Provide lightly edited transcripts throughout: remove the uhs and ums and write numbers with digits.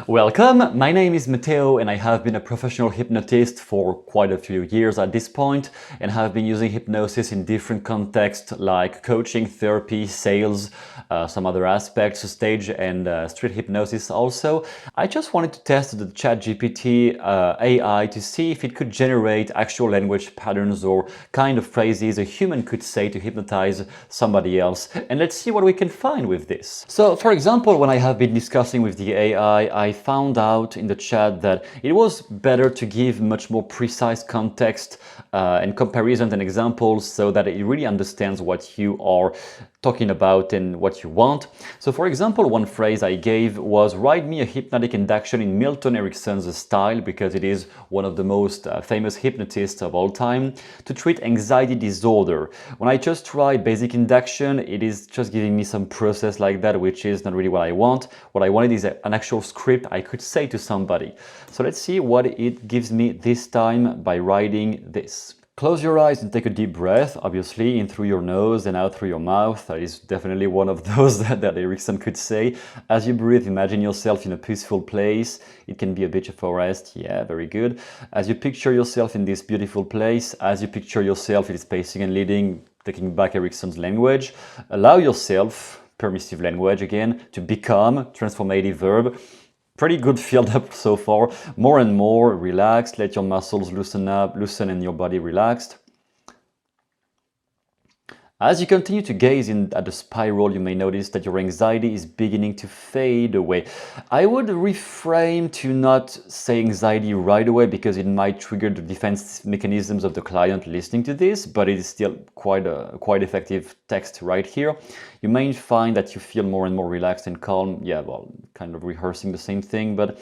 Welcome, my name is Matteo and I have been a professional hypnotist for quite a few years at this point and have been using hypnosis in different contexts like coaching, therapy, sales, some other aspects, stage and street hypnosis also. I just wanted to test the ChatGPT AI to see if it could generate actual language patterns or kind of phrases a human could say to hypnotize somebody else, and let's see what we can find with this. So for example, when I have been discussing with the AI, I found out in the chat that it was better to give much more precise context and comparisons and examples so that it really understands what you are talking about and what you want. So for example, one phrase I gave was write me a hypnotic induction in Milton Erickson's style, because it is one of the most famous hypnotists of all time, to treat anxiety disorder. When I just tried basic induction, it is just giving me some process like that, which is not really what I want. What I wanted is an actual script I could say to somebody. So let's see what it gives me this time by writing this. Close your eyes and take a deep breath, obviously, in through your nose and out through your mouth. That is definitely one of those that Erickson could say. As you breathe, imagine yourself in a peaceful place. It can be a beach, a forest. Yeah, very good. As you picture yourself in this beautiful place, as you picture yourself, it is pacing and leading, taking back Erickson's language. Allow yourself, permissive language again, to become, transformative verb. Pretty good filled up so far. More and more relaxed. Let your muscles loosen up, loosen and your body relaxed. As you continue to gaze at the spiral, you may notice that your anxiety is beginning to fade away. I would reframe to not say anxiety right away, because it might trigger the defense mechanisms of the client listening to this, but it is still quite effective text right here. You may find that you feel more and more relaxed and calm. Yeah, well, kind of rehearsing the same thing, but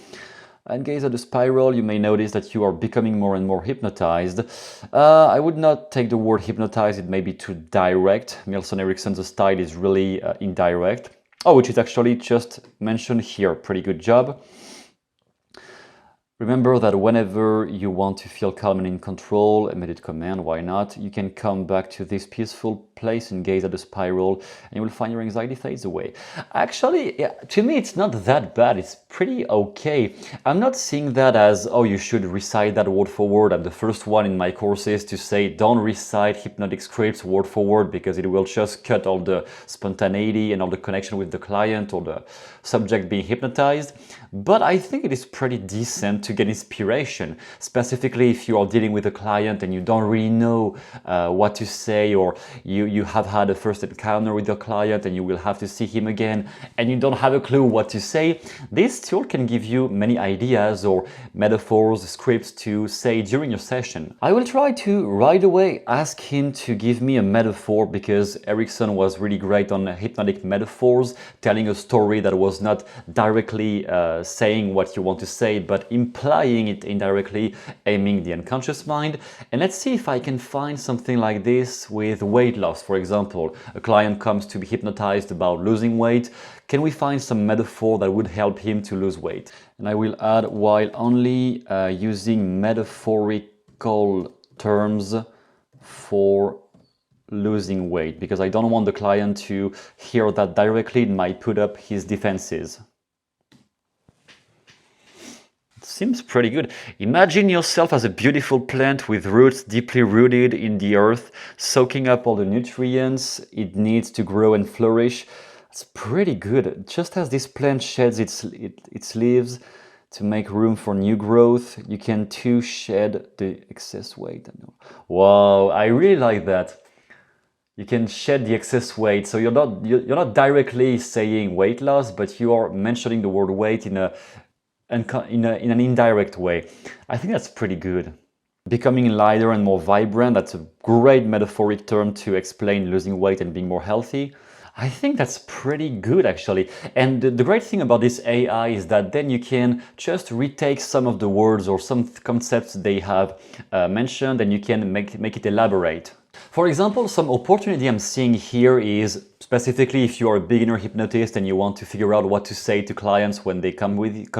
and gaze at the spiral, you may notice that you are becoming more and more hypnotized. I would not take the word hypnotized, it may be too direct. Milton Erickson's style is really indirect. Oh, which is actually just mentioned here. Pretty good job. Remember that whenever you want to feel calm and in control, immediate command, why not? You can come back to this peaceful place and gaze at the spiral, and you will find your anxiety fades away. Actually, yeah, to me, it's not that bad. It's pretty okay. I'm not seeing that as, oh, you should recite that word for word. I'm the first one in my courses to say, don't recite hypnotic scripts word for word, because it will just cut all the spontaneity and all the connection with the client or the subject being hypnotized. But I think it is pretty decent to get inspiration, specifically if you are dealing with a client and you don't really know what to say, or you have had a first encounter with your client and you will have to see him again and you don't have a clue what to say. This tool can give you many ideas or metaphors, scripts to say during your session. I will try to right away ask him to give me a metaphor, because Erickson was really great on hypnotic metaphors, telling a story that was not directly saying what you want to say, but implying it indirectly, aiming the unconscious mind. And let's see if I can find something like this with weight loss. For example, a client comes to be hypnotized about losing weight. Can we find some metaphor that would help him to lose weight? And I will add, while only using metaphorical terms for losing weight, because I don't want the client to hear that directly. It might put up his defenses. Seems pretty good. Imagine yourself as a beautiful plant with roots deeply rooted in the earth, soaking up all the nutrients it needs to grow and flourish. It's pretty good. Just as this plant sheds its leaves to make room for new growth, you can too shed the excess weight. Wow, I really like that. You can shed the excess weight. So you're not directly saying weight loss, but you are mentioning the word weight in an indirect way. I think that's pretty good. Becoming lighter and more vibrant, that's a great metaphoric term to explain losing weight and being more healthy. I think that's pretty good, actually. And the great thing about this AI is that then you can just retake some of the words or some concepts they have mentioned, and you can make it elaborate. For example, some opportunity I'm seeing here is specifically if you are a beginner hypnotist and you want to figure out what to say to clients when they come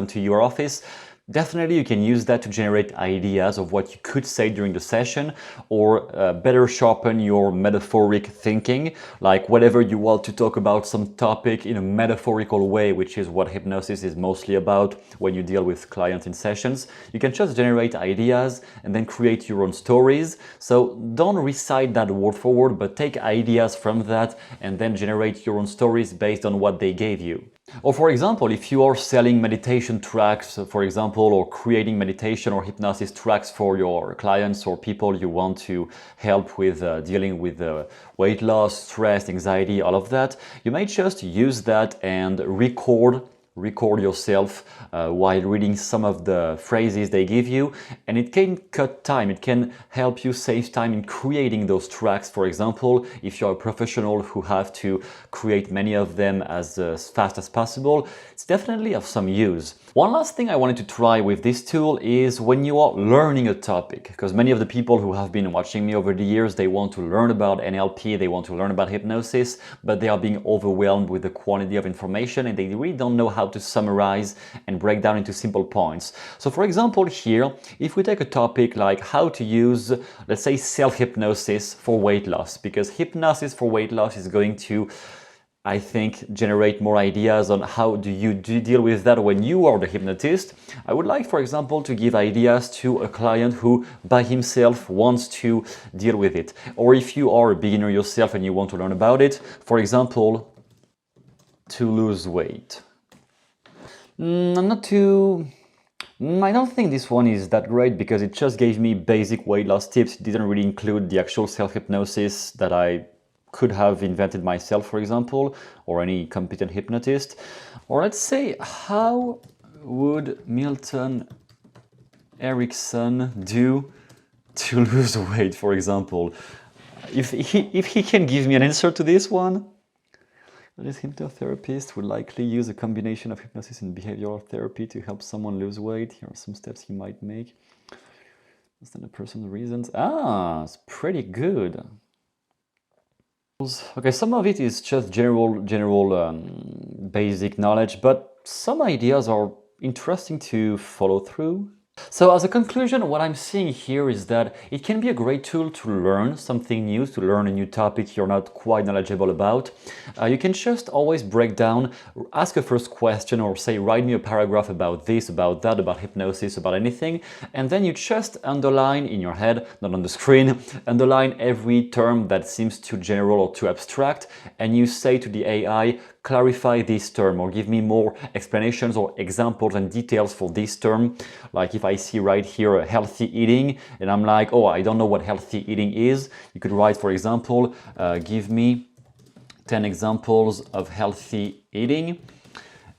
to your office. Definitely, you can use that to generate ideas of what you could say during the session, or better sharpen your metaphoric thinking, like whatever you want to talk about some topic in a metaphorical way, which is what hypnosis is mostly about when you deal with clients in sessions. You can just generate ideas and then create your own stories. So don't recite that word for word, but take ideas from that and then generate your own stories based on what they gave you. Or for example, if you are selling meditation tracks, for example, or creating meditation or hypnosis tracks for your clients or people you want to help with dealing with weight loss, stress, anxiety, all of that, you may just use that and record yourself while reading some of the phrases they give you, and it can cut time. It can help you save time in creating those tracks. For example, if you're a professional who have to create many of them as fast as possible, it's definitely of some use. One last thing I wanted to try with this tool is when you are learning a topic, because many of the people who have been watching me over the years, they want to learn about NLP, they want to learn about hypnosis, but they are being overwhelmed with the quantity of information and they really don't know how to summarize and break down into simple points. So for example here, if we take a topic like how to use, let's say, self-hypnosis for weight loss, because hypnosis for weight loss is going to, I think, generate more ideas on how do you deal with that when you are the hypnotist. I would like, for example, to give ideas to a client who by himself wants to deal with it. Or if you are a beginner yourself and you want to learn about it, for example, to lose weight. I don't think this one is that great because it just gave me basic weight loss tips. It didn't really include the actual self-hypnosis that I could have invented myself, for example, or any competent hypnotist. Or let's say, how would Milton Erickson do to lose weight, for example? If he can give me an answer to this one, this hypnotherapist would likely use a combination of hypnosis and behavioral therapy to help someone lose weight. Here are some steps he might make. Understand the person's reasons. Ah, it's pretty good. Okay, some of it is just general basic knowledge, but some ideas are interesting to follow through. So as a conclusion, what I'm seeing here is that it can be a great tool to learn something new, to learn a new topic you're not quite knowledgeable about. You can just always break down, ask a first question, or say, write me a paragraph about this, about that, about hypnosis, about anything, and then you just underline in your head, not on the screen, underline every term that seems too general or too abstract, and you say to the AI, clarify this term or give me more explanations or examples and details for this term. Like if I see right here healthy eating and I'm like, oh, I don't know what healthy eating is, you could write, for example, give me 10 examples of healthy eating.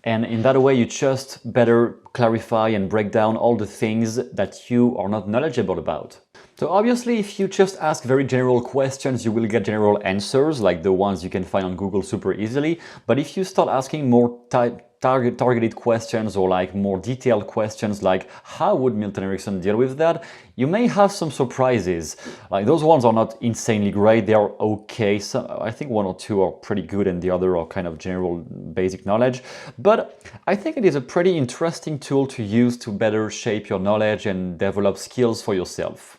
And in that way, you just better clarify and break down all the things that you are not knowledgeable about. So obviously, if you just ask very general questions, you will get general answers like the ones you can find on Google super easily. But if you start asking more targeted questions or like more detailed questions like how would Milton Erickson deal with that, you may have some surprises. Like those ones are not insanely great, they are okay. So I think one or two are pretty good and the other are kind of general basic knowledge. But I think it is a pretty interesting tool to use to better shape your knowledge and develop skills for yourself.